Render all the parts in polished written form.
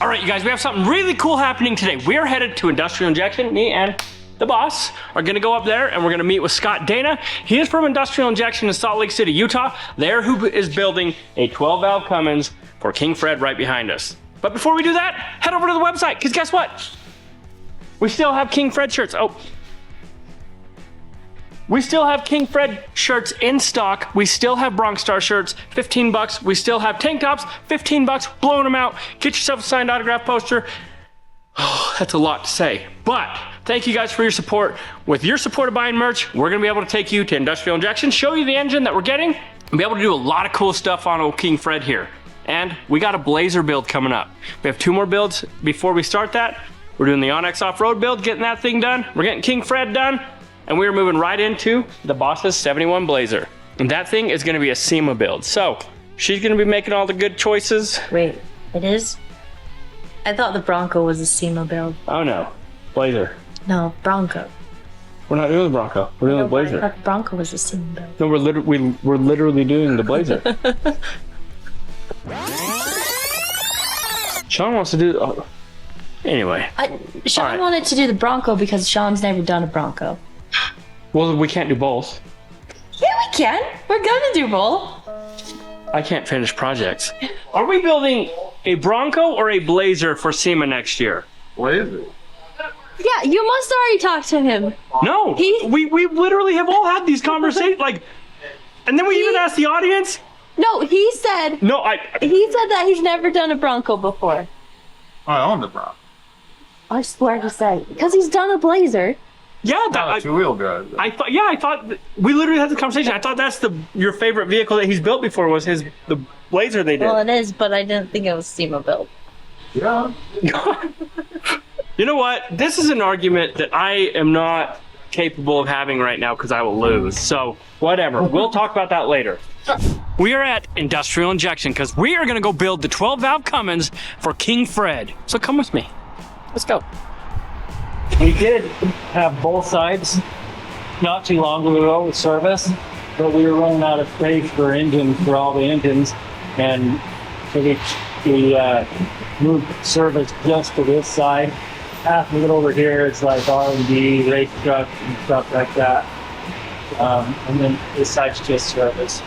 All right, you guys, we have something really cool happening today. We are headed to Industrial Injection. Me and the boss are gonna go up there and we're gonna meet with Scott Dana. He is from Industrial Injection in Salt Lake City, Utah. There who is building a 12 valve Cummins for King Fred right behind us. But before we do that, head over to the website, because guess what? We still have King Fred shirts. We still have King Fred shirts in stock. We still have Bronx Star shirts, 15 bucks. We still have tank tops, 15 bucks, blowing them out. Get yourself a signed autograph poster. Oh, that's a lot to say, but thank you guys for your support. With your support of buying merch, we're gonna be able to take you to Industrial Injection, show you the engine that we're getting, and be able to do a lot of cool stuff on old King Fred here. And we got a Blazer build coming up. We have 2 more builds before we start that. We're doing the Onyx off-road build, getting that thing done. We're getting King Fred done. And we're moving right into the boss's 71 Blazer. And that thing is gonna be a SEMA build. So she's gonna be making all the good choices. Wait, it is? I thought the Bronco was a SEMA build. Oh no, Blazer. No, Bronco. We're not doing the Bronco, we're doing the Blazer. I thought the Bronco was a SEMA build. No, we're literally doing the Blazer. Sean wants to do, anyway. Sean wanted to do the Bronco because Sean's never done a Bronco. Well, we can't do both. Yeah, we can. We're gonna do both. I can't finish projects. Are we building a Bronco or a Blazer for SEMA next year? Blazer. Yeah, you must already talk to him. No, we literally have all had these conversations, like, and then we even asked the audience. No, he said. No, He said that he's never done a Bronco before. I own the Bronco. I swear he said because he's done a Blazer. Yeah, two-wheel drive. I thought we literally had the conversation. I thought that's your favorite vehicle that he's built before was the Blazer they did. Well, it is, but I didn't think it was SEMA built. Yeah. You know what? This is an argument that I am not capable of having right now because I will lose. So whatever. We'll talk about that later. We are at Industrial Injection because we are going to go build the 12 valve Cummins for King Fred. So come with me. Let's go. We did have both sides not too long ago with service, but we were running out of space for engines, for all the engines, and so we moved service just to this side. Half of it over here is like R&D, race trucks and stuff like that, and then this side's just service.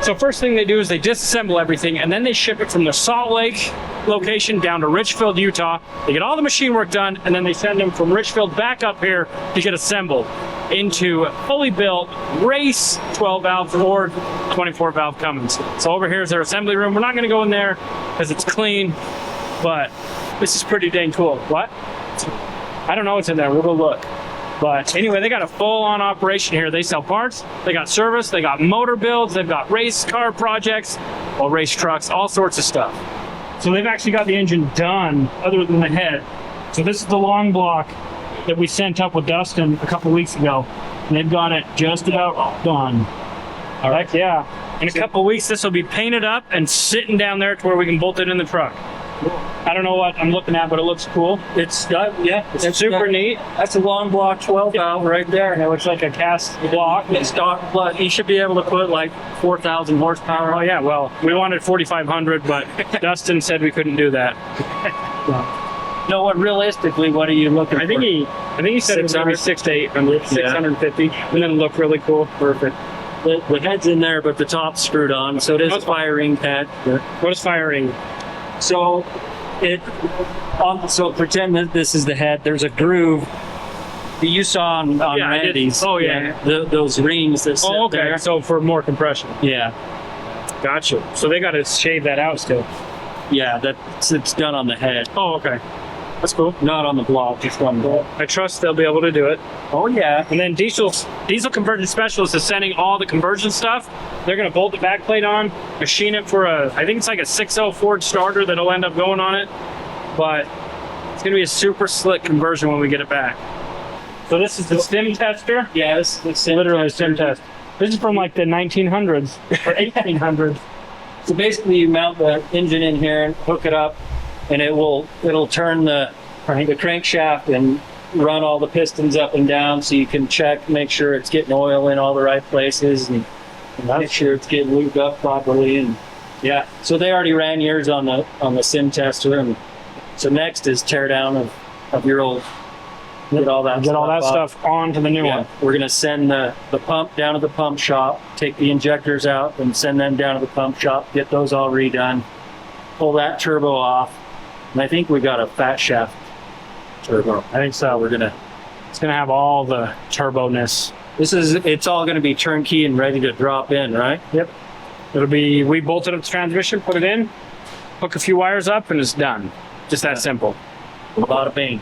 So first thing they do is they disassemble everything and then they ship it from the Salt Lake location down to Richfield, Utah. They get all the machine work done and then they send them from Richfield back up here to get assembled into fully built race 12 valve or 24 valve Cummins. So over here is their assembly room. We're not gonna go in there because it's clean, but this is pretty dang cool. What? I don't know what's in there, we'll go look. But anyway, they got a full-on operation here. They sell parts, they got service, they got motor builds, they've got race car projects, well, race trucks, all sorts of stuff. So they've actually got the engine done other than the head. So this is the long block that we sent up with Dustin a couple weeks ago. And they've got it just about done. All right, yeah. In a couple weeks, this will be painted up and sitting down there to where we can bolt it in the truck. I don't know what I'm looking at, but it looks cool. It's got, yeah, It's super neat. That's a long block 12 valve right there. It looks like a cast block. It's stock, but you should be able to put like 4,000 horsepower. Oh yeah, well, we wanted 4,500, but Dustin said we couldn't do that. No, what realistically, what are you looking for? I think he said it was maybe 600 to 800, 650, and then it looked really cool. Perfect. The head's in there, but the top's screwed on, so it is a firing head. What is firing? So so pretend that this is the head. There's a groove that you saw on Randy's. Oh yeah. Those rings that sit there. So for more compression. Yeah. Gotcha. So they got to shave that out still. Yeah, it's done on the head. Oh, okay. That's cool. Not on the block, just on the block. I trust they'll be able to do it. Oh yeah. And then diesel conversion specialist is sending all the conversion stuff. They're gonna bolt the backplate on, machine it for I think it's like a 6.0 Ford starter that'll end up going on it. But it's gonna be a super slick conversion when we get it back. So this is the stem tester? Yes, it's Literally a stem test. This is from like the 1900s or 1800s. So basically you mount the engine in here and hook it up, and it'll turn the crankshaft and run all the pistons up and down, so you can check, make sure it's getting oil in all the right places, and make sure it's getting lubed up properly. And yeah, so they already ran yours on the sim tester, and so next is tear down of your old, get all that stuff onto the new one. We're gonna send the pump down to the pump shop, take the injectors out, and send them down to the pump shop, get those all redone, pull that turbo off, and I think we got a fat shaft turbo. I think so. It's gonna have all the turbo-ness. It's all gonna be turnkey and ready to drop in, right? Yep. We bolted up the transmission, put it in, hook a few wires up, and it's done. Just that simple. A lot of pain.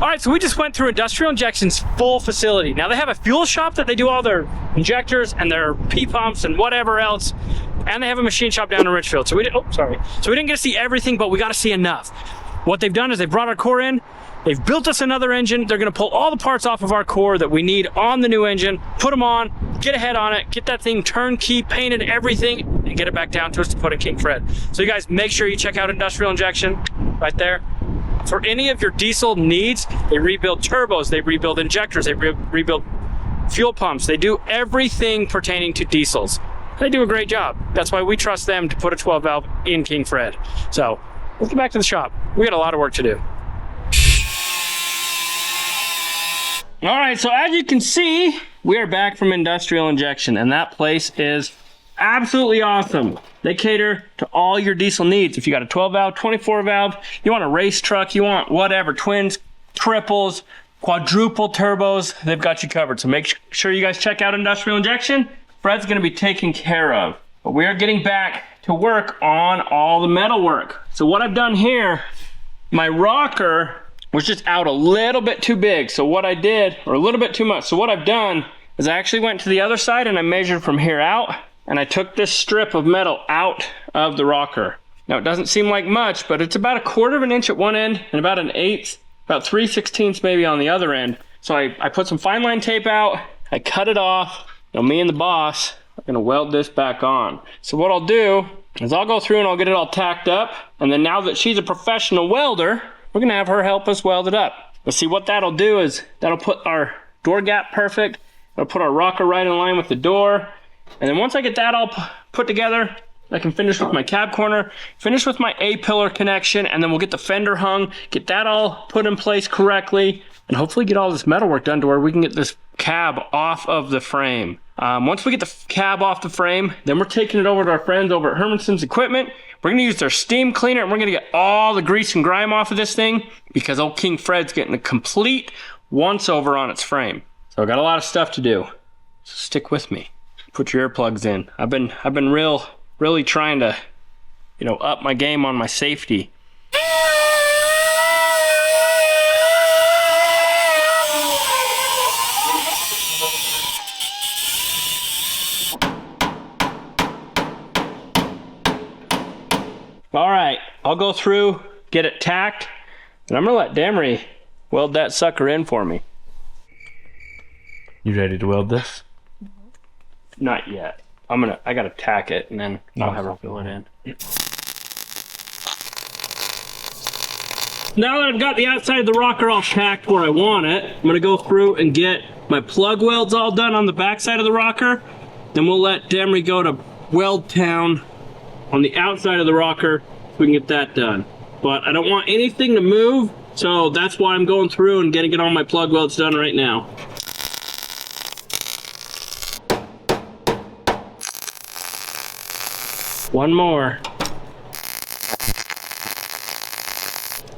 All right, so we just went through Industrial Injection's full facility. Now they have a fuel shop that they do all their injectors and their P-pumps and whatever else. And they have a machine shop down in Richfield. So we didn't get to see everything, but we got to see enough. What they've done is they brought our core in, they've built us another engine. They're gonna pull all the parts off of our core that we need on the new engine, put them on, get a head on it, get that thing turnkey, painted, everything, and get it back down to us to put in King Fred. So you guys make sure you check out Industrial Injection right there. For any of your diesel needs, they rebuild turbos, they rebuild injectors, they rebuild fuel pumps. They do everything pertaining to diesels. They do a great job. That's why we trust them to put a 12 valve in King Fred. So let's get back to the shop. We got a lot of work to do. All right, so as you can see, we are back from Industrial Injection, and that place is absolutely awesome. They cater to all your diesel needs. If you got a 12 valve, 24 valve, you want a race truck, you want whatever, twins, triples, quadruple turbos, they've got you covered. So make sure you guys check out Industrial Injection. Fred's gonna be taken care of. But we are getting back to work on all the metal work. So what I've done here, my rocker was just out a little bit too big. So what I did, or a little bit too much. So what I've done is I actually went to the other side and I measured from here out, and I took this strip of metal out of the rocker. Now it doesn't seem like much, but it's about 1/4 of an inch at one end and about 1/8, about 3/16 maybe on the other end. So I put some fine line tape out, I cut it off. Now me and the boss are gonna weld this back on. So what I'll do is I'll go through and I'll get it all tacked up, and then now that she's a professional welder, we're gonna have her help us weld it up. But see, what that'll do is that'll put our door gap perfect, it'll put our rocker right in line with the door, and then once I get that all put together, I can finish with my cab corner, finish with my A-pillar connection, and then we'll get the fender hung, get that all put in place correctly, and hopefully get all this metal work done to where we can get this cab off of the frame. Once we get the cab off the frame, then we're taking it over to our friends over at Hermanson's Equipment. We're gonna use their steam cleaner, and we're gonna get all the grease and grime off of this thing, because old King Fred's getting a complete once-over on its frame. So I got a lot of stuff to do, so stick with me. Put your earplugs in. I've been really trying to, up my game on my safety. All right, I'll go through, get it tacked, and I'm gonna let Damry weld that sucker in for me. You ready to weld this? Not yet. I gotta tack it, and then I'll have her fill it in. Now that I've got the outside of the rocker all tacked where I want it, I'm gonna go through and get my plug welds all done on the back side of the rocker. Then we'll let Damry go to Weld Town on the outside of the rocker so we can get that done. But I don't want anything to move, so that's why I'm going through and getting all my plug welds done right now. One more.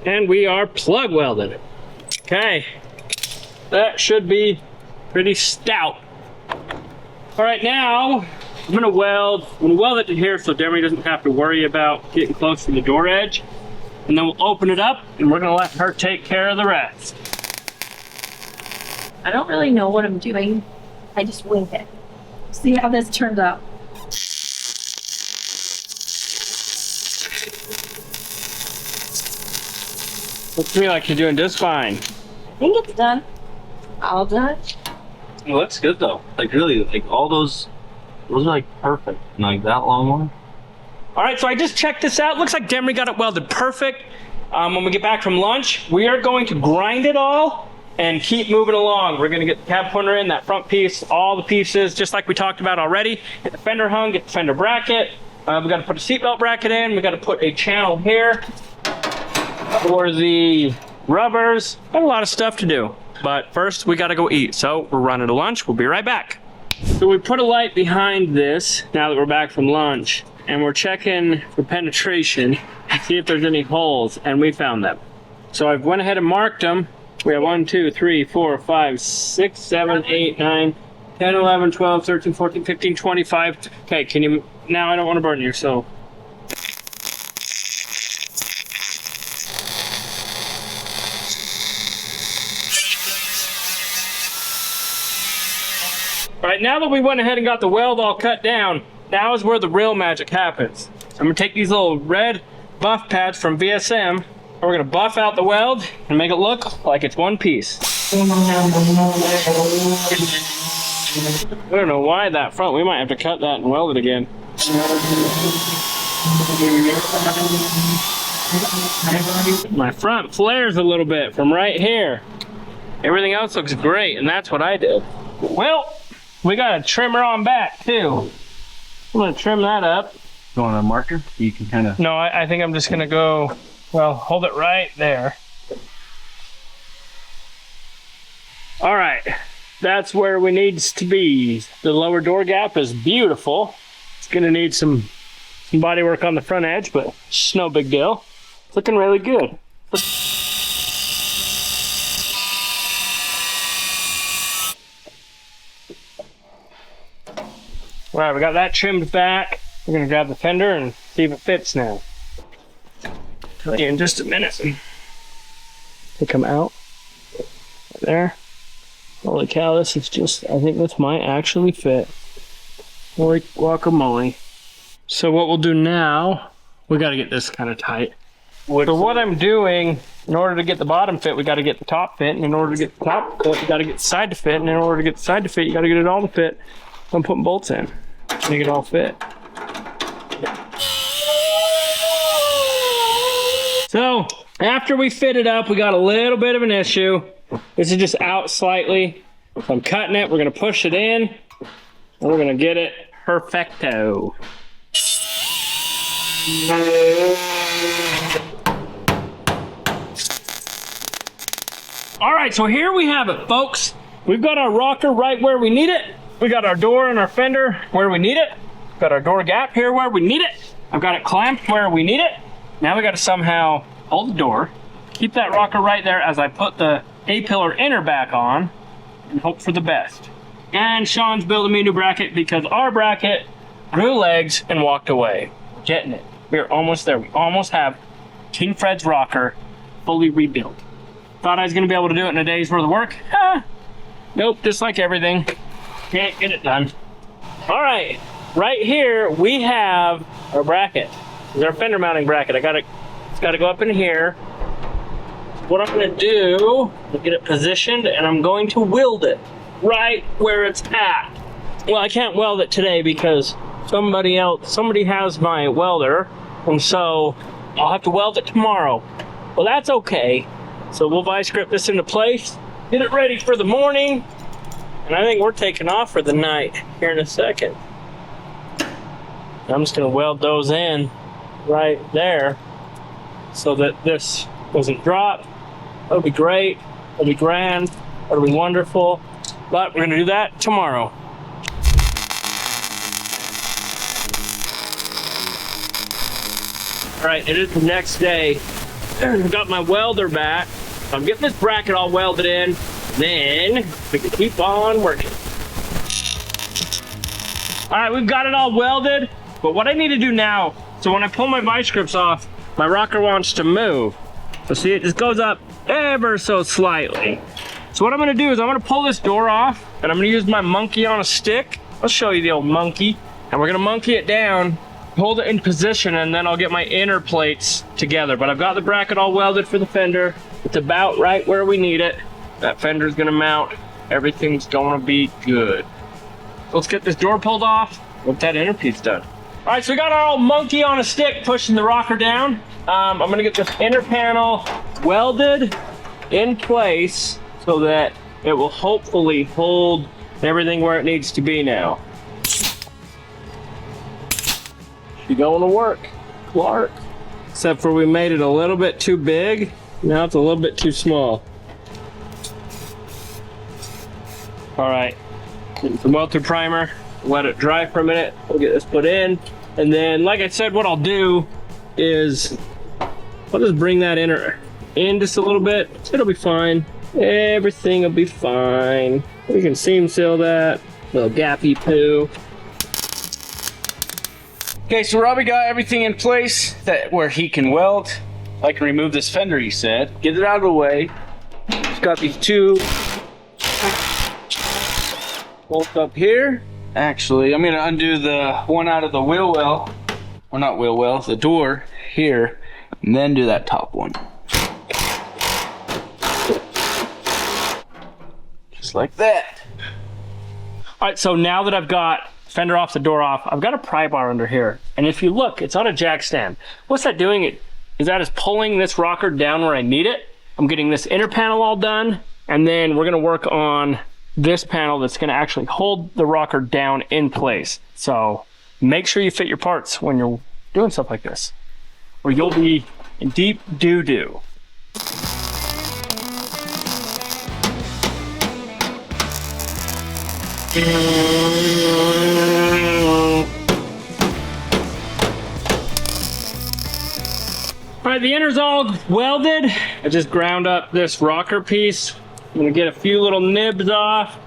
and we are plug welded. Okay, that should be pretty stout. All right, now I'm gonna weld it to here so Demery doesn't have to worry about getting close to the door edge. And then we'll open it up and we're gonna let her take care of the rest. I don't really know what I'm doing. I just wing it. See how this turned out. Looks to me like you're doing just fine. I think it's done. All done. It looks good though. Like really, like all those are like perfect. Like that long one. All right, so I just checked this out. Looks like Demery got it welded perfect. When we get back from lunch, we are going to grind it all and keep moving along. We're gonna get the cab pointer in, that front piece, all the pieces, just like we talked about already. Get the fender hung, get the fender bracket. We gotta put a seatbelt bracket in. We gotta put a channel here for the rubbers. Got a lot of stuff to do, but first we gotta go eat. So we're running to lunch. We'll be right back. So we put a light behind this now that we're back from lunch, and we're checking for penetration to see if there's any holes, and we found them. So I've went ahead and marked them. We have 1, 2, 3, 4, 5, 6, 7, 8, 9, 10, 11, 12, 13, 14, 15, 25. Okay, can you, now I don't want to burn you, so. All right, now that we went ahead and got the weld all cut down, now is where the real magic happens. So I'm gonna take these little red buff pads from VSM, and we're gonna buff out the weld and make it look like it's one piece. I don't know why that front, we might have to cut that and weld it again. My front flares a little bit from right here. Everything else looks great, and that's what I did. Well, we got a trimmer on back too. I'm gonna trim that up. Going on a marker, you can kind of. No, I think I'm just gonna go, well, hold it right there. All right, that's where we need to be. The lower door gap is beautiful. It's gonna need some body work on the front edge, but it's no big deal. It's looking really good. All right, we got that trimmed back. We're gonna grab the fender and see if it fits now. Tell you in just a minute. They come out right there. Holy cow, this is just, I think this might actually fit. Holy guacamole. So what we'll do now, we gotta get this kind of tight. So what I'm doing, in order to get the bottom fit, we gotta get the top fit. And in order to get the top fit, we gotta get the side to fit. And in order to get the side to fit, you gotta get it all to fit. So I'm putting bolts in, make it all fit. So after we fit it up, we got a little bit of an issue. This is just out slightly. So I'm cutting it, we're gonna push it in, and we're gonna get it perfecto. All right, so here we have it, folks. We've got our rocker right where we need it. We got our door and our fender where we need it. Got our door gap here where we need it. I've got it clamped where we need it. Now we got to somehow hold the door, keep that rocker right there as I put the A-pillar inner back on, and hope for the best. And Sean's building me a new bracket because our bracket grew legs and walked away. Getting it. We're almost there. We almost have King Fred's rocker fully rebuilt. Thought I was going to be able to do it in a day's worth of work. Nope, just like everything. Can't get it done. All right, right here we have our bracket. This is our fender mounting bracket. It's got to go up in here. What I'm going to do is get it positioned, and I'm going to weld it right where it's at. Well, I can't weld it today because somebody has my welder, and so I'll have to weld it tomorrow. Well, that's okay. So we'll vice grip this into place, get it ready for the morning, and I think we're taking off for the night here in a second. I'm just gonna weld those in right there so that this doesn't drop. That'll be great, that'll be grand, that'll be wonderful, but we're gonna do that tomorrow. All right, it is the next day, Got my welder back. I'm getting this bracket all welded in. Then we can keep on working. All right, we've got it all welded. But what I need to do now, so when I pull my vice grips off, my rocker wants to move. So see, it just goes up ever so slightly. So what I'm gonna do is I'm gonna pull this door off and I'm gonna use my monkey on a stick. I'll show you the old monkey. And we're gonna monkey it down, hold it in position, and then I'll get my inner plates together. But I've got the bracket all welded for the fender. It's about right where we need it. That fender's gonna mount. Everything's gonna be good. So let's get this door pulled off, get that inner piece done. All right, so we got our old monkey on a stick pushing the rocker down. I'm gonna get this inner panel welded in place so that it will hopefully hold everything where it needs to be now. She going to work, Clark. Except for we made it a little bit too big. Now it's a little bit too small. All right, getting some welter primer. Let it dry for a minute. We'll get this put in. And then, like I said, what I'll do is I'll just bring that inner in just a little bit. It'll be fine. Everything will be fine. We can seam seal that. Little gappy poo. Okay, so Robbie got everything in place where he can weld. I can remove this fender, he said. Get it out of the way. He's got these two bolts up here. Actually, I'm gonna undo the one out of the wheel well. Or not wheel well, the door here. And then do that top one. Just like that. All right, so now that I've got fender off, the door off, I've got a pry bar under here. And if you look, it's on a jack stand. What's that doing? That is pulling this rocker down where I need it. I'm getting this inner panel all done. And then we're gonna work on this panel that's gonna actually hold the rocker down in place. So make sure you fit your parts when you're doing stuff like this, or you'll be in deep doo-doo. All right, the inner's all welded. I just ground up this rocker piece. I'm gonna get a few little nibs off.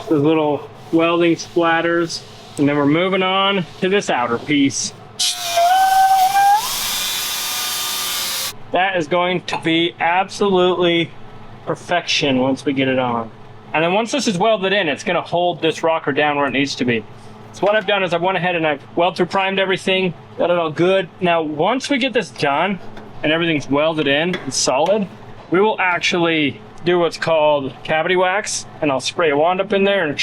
Those little welding splatters. And then we're moving on to this outer piece. That is going to be absolutely perfection once we get it on. And then once this is welded in, it's gonna hold this rocker down where it needs to be. So what I've done is I went ahead and I've welder primed everything, got it all good. Now, once we get this done and everything's welded in and solid, we will actually do what's called cavity wax, and I'll spray a wand up in there and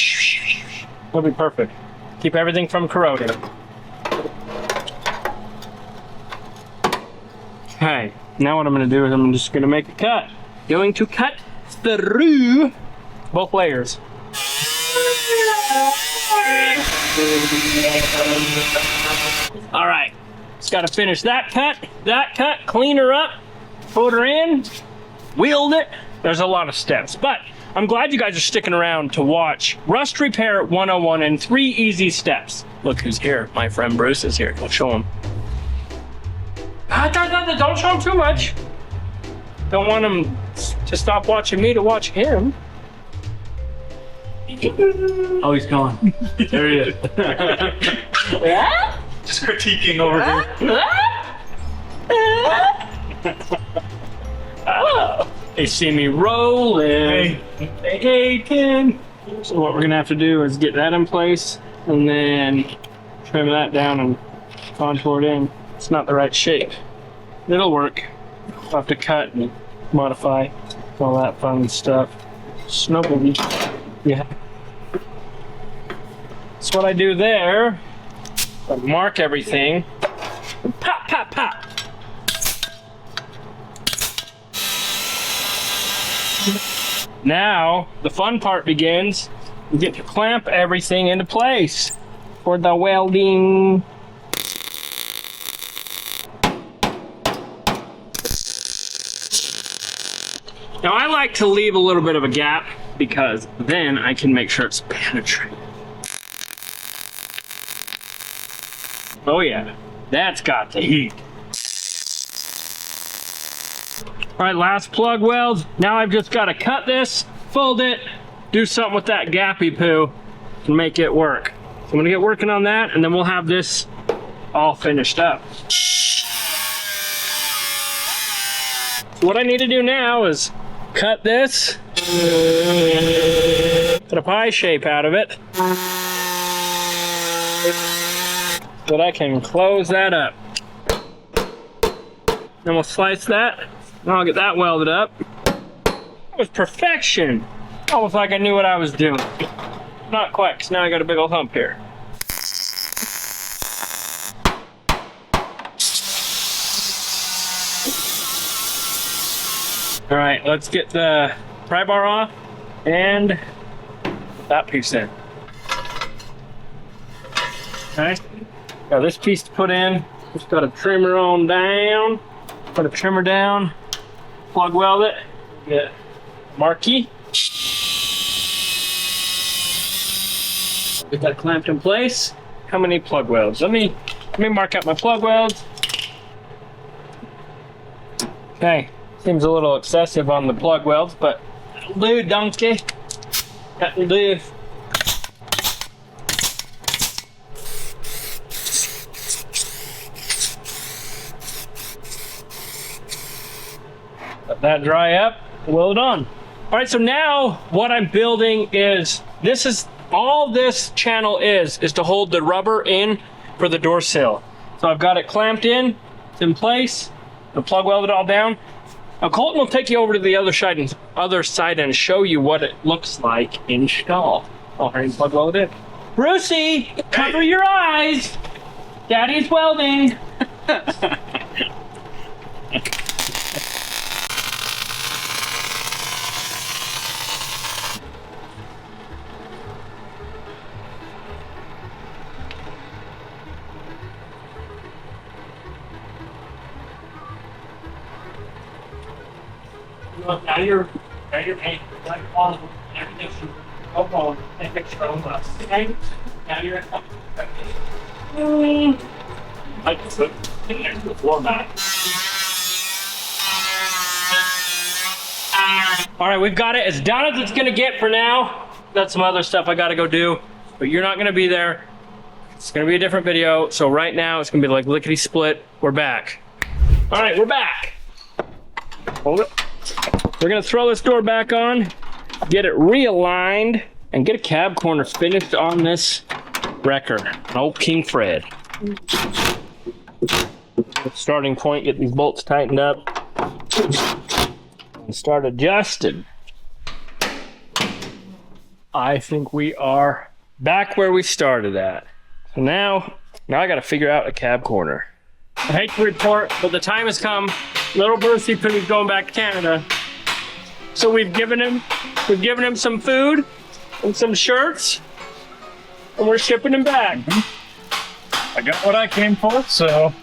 it'll be perfect. Keep everything from corroding. Okay, now what I'm gonna do is I'm just gonna make a cut. Going to cut through both layers. All right, just gotta finish that cut, clean her up, put her in, weld it. There's a lot of steps, but I'm glad you guys are sticking around to watch Rust Repair 101 in 3 easy steps. Look who's here. My friend Bruce is here. Go show him. Don't show him too much. Don't want him to stop watching me to watch him. Oh, he's gone. There he is. Just critiquing over here. Oh. They see me rolling. Hey, Ken. So what we're gonna have to do is get that in place and then trim that down and contour it in. It's not the right shape. It'll work. We'll have to cut and modify all that fun stuff. No biggie. Yeah. That's what I do there. I mark everything. Pop, pop, pop. Now, the fun part begins. You get to clamp everything into place for the welding. Now, I like to leave a little bit of a gap because then I can make sure it's penetrated. Oh yeah, that's got the heat. All right, last plug weld. Now I've just got to cut this, fold it, do something with that gappy poo and make it work. So I'm gonna get working on that and then we'll have this all finished up. So what I need to do now is cut this, put a pie shape out of it, so that I can close that up. Then we'll slice that, and I'll get that welded up. That was perfection. Almost like I knew what I was doing. Not quite, because now I got a big old hump here. All right, let's get the pry bar off and that piece in. Okay, got this piece to put in. Just got a trimmer on down. Put a trimmer down, plug weld it, get marquee. Get that clamped in place. How many plug welds? Let me mark out my plug welds. Okay, seems a little excessive on the plug welds, but that'll do, donkey. That'll do. Let that dry up, weld it on. All right, so now what I'm building is, all this channel is to hold the rubber in for the door sill. So I've got it clamped in, it's in place, the plug welded all down. Now Colton will take you over to the other side and show you what it looks like installed. Oh, here you plug welded in. Brucey, cover your eyes. Daddy's welding. Now you're painting like all everything should go on and fix your own bus. Okay? Now you're I just put in there to the floor mat. All right, we've got it as done as it's gonna get for now. Got some other stuff I gotta go do, but you're not gonna be there. It's gonna be a different video. So right now it's gonna be like lickety split. We're back. All right, we're back. Hold it. We're gonna throw this door back on, get it realigned, and get a cab corner finished on this wrecker. An old King Fred. Starting point, get these bolts tightened up, and start adjusting. I think we are back where we started at. So now I gotta figure out a cab corner. I hate to report, but the time has come. Little Brucey Poo's going back to Canada. So we've given him some food and some shirts, and we're shipping him back. I got what I came for, so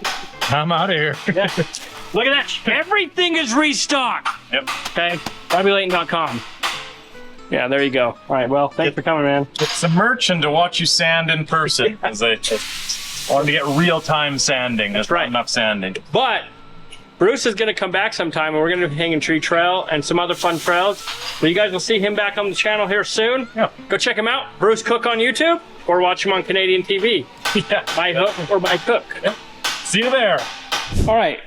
I'm out of here. Yeah. Look at that. Everything is restocked. Yep. Okay. BobbyLayton.com. Yeah, there you go. All right, well, thanks for coming, man. Get some merch and to watch you sand in person. As I wanted to get real-time sanding. There's right. not enough sanding. But Bruce is going to come back sometime, and we're going to be hanging Tree Trail and some other fun trails. So you guys will see him back on the channel here soon. Yeah. Go check him out, Bruce Cook on YouTube, or watch him on Canadian TV. Yeah. By hook or by cook. Yep. See you there. All right,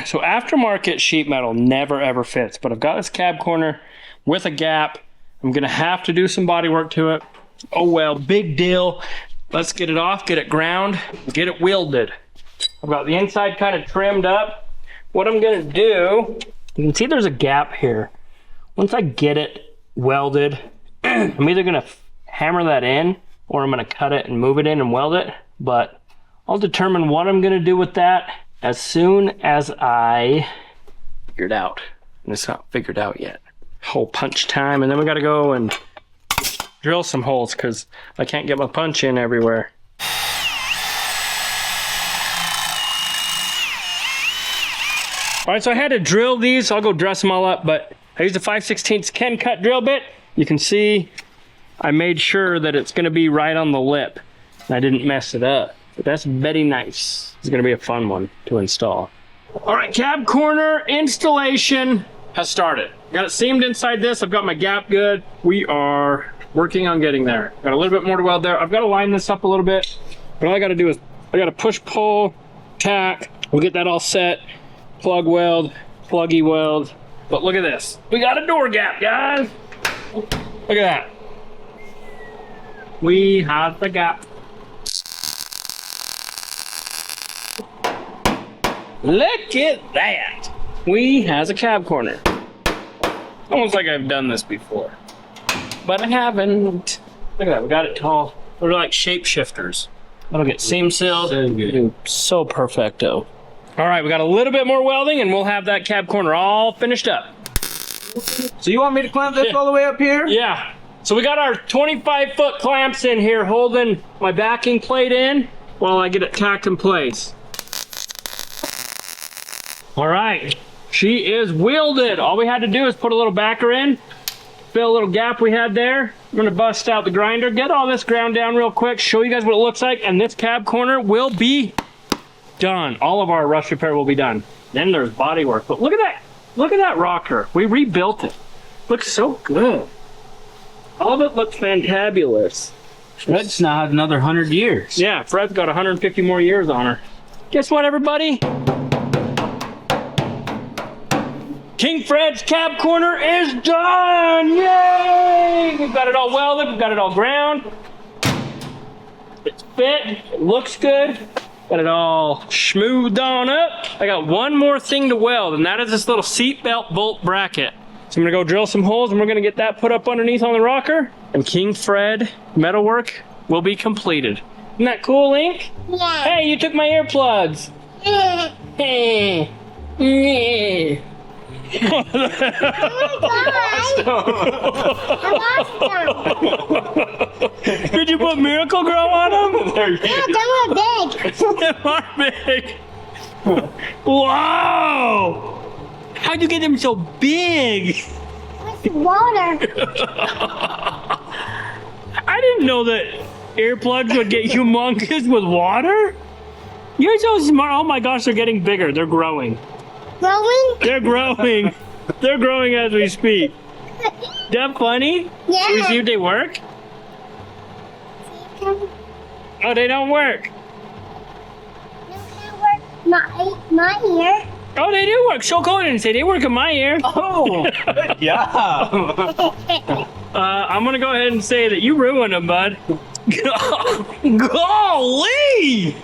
so aftermarket sheet metal never ever fits, but I've got this cab corner with a gap. I'm going to have to do some body work to it. Oh well, big deal. Let's get it off, get it ground, get it welded. I've got the inside kind of trimmed up. What I'm gonna do, you can see there's a gap here. Once I get it welded, I'm either gonna hammer that in or I'm gonna cut it and move it in and weld it, but I'll determine what I'm gonna do with that as soon as I figure it out. And it's not figured out yet. Hole punch time, and then we gotta go and drill some holes because I can't get my punch in everywhere. All right, so I had to drill these. I'll go dress them all up, but I used a 5/16 Ken cut drill bit. You can see I made sure that it's gonna be right on the lip. And I didn't mess it up. But that's very nice. It's gonna be a fun one to install. All right, cab corner installation has started. Got it seamed inside this. I've got my gap good. We are working on getting there. Got a little bit more to weld there. I've got to line this up a little bit, but all I got to do is I got to push, pull, tack. We'll get that all set. Plug weld, pluggy weld. But look at this. We got a door gap, guys. Look at that. We have the gap. Look at that. We has a cab corner. Almost like I've done this before, but I haven't. Look at that. We got it tall. They're like shapeshifters. That'll get seam sealed. So perfecto. All right, we got a little bit more welding and we'll have that cab corner all finished up. So you want me to clamp this all the way up here? Yeah. So we got our 25-foot clamps in here holding my backing plate in while I get it tacked in place. All right, she is welded. All we had to do is put a little backer in, fill a little gap we had there. I'm gonna bust out the grinder, get all this ground down real quick, show you guys what it looks like, and this cab corner will be done. All of our rust repair will be done. Then there's body work, but look at that rocker. We rebuilt it. Looks so good. All of it looks fantabulous. Fred's now had another 100 years. Yeah, Fred's got 150 more years on her. Guess what, everybody? King Fred's cab corner is done! Yay! We've got it all welded, we've got it all ground. It's fit, it looks good. Got it all smoothed on up. I got one more thing to weld, and that is this little seat belt bolt bracket. So I'm gonna go drill some holes and we're gonna get that put up underneath on the rocker, and King Fred metalwork will be completed. Isn't that cool, Link? Yeah. Hey, you took my earplugs. Hey. Yeah. Oh my God. Did you put Miracle Grow on them? Yeah, they were big. They are big. Wow! How'd you get them so big? With water. I didn't know that earplugs would get humongous with water. You're so smart. Oh my gosh, they're getting bigger. They're growing. Growing? They're growing. They're growing as we speak. That funny? Yeah. We see if they work. Oh, they don't work. My ear. Oh, they do work. Show Cole didn't say they work in my ear. Oh, yeah. I'm gonna go ahead and say that you ruined them, bud. Golly!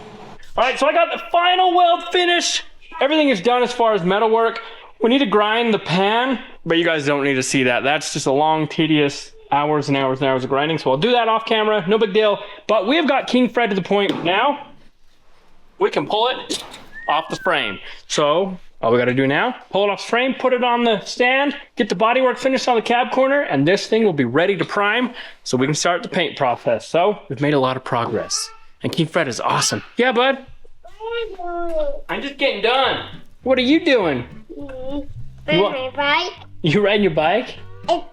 All right, so I got the final weld finish. Everything is done as far as metal work. We need to grind the pan, but you guys don't need to see that. That's just a long, tedious hours and hours and hours of grinding. So I'll do that off camera, no big deal. But we have got King Fred to the point now we can pull it off the frame. So all we gotta do now, pull it off the frame, put it on the stand, get the bodywork finished on the cab corner, and this thing will be ready to prime so we can start the paint process. So we've made a lot of progress. And King Fred is awesome. Yeah, bud? I'm just getting done. What are you doing? My bike. You riding your bike? It's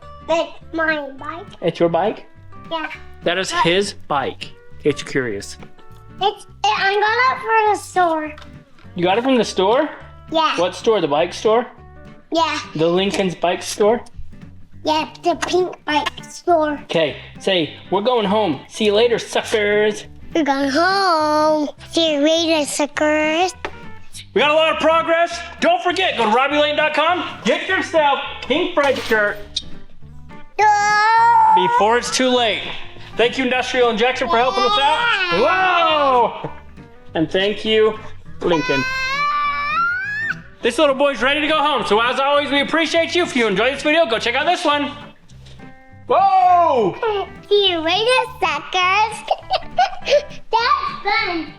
my bike. It's your bike? Yeah. That is his bike. In case you're curious. I got it from the store. You got it from the store? Yeah. What store? The bike store? Yeah. The Lincoln's bike store? Yeah, the pink bike store. Okay, say, we're going home. See you later, suckers. We're going home. See you later, suckers. We got a lot of progress. Don't forget, go to RobbieLane.com. Get yourself King Fred shirt before it's too late. Thank you, Industrial Injection, for helping us out. Whoa! And thank you, Lincoln. This little boy's ready to go home. So as always, we appreciate you. If you enjoyed this video, go check out this one. Whoa! See you later, suckers. That's fun.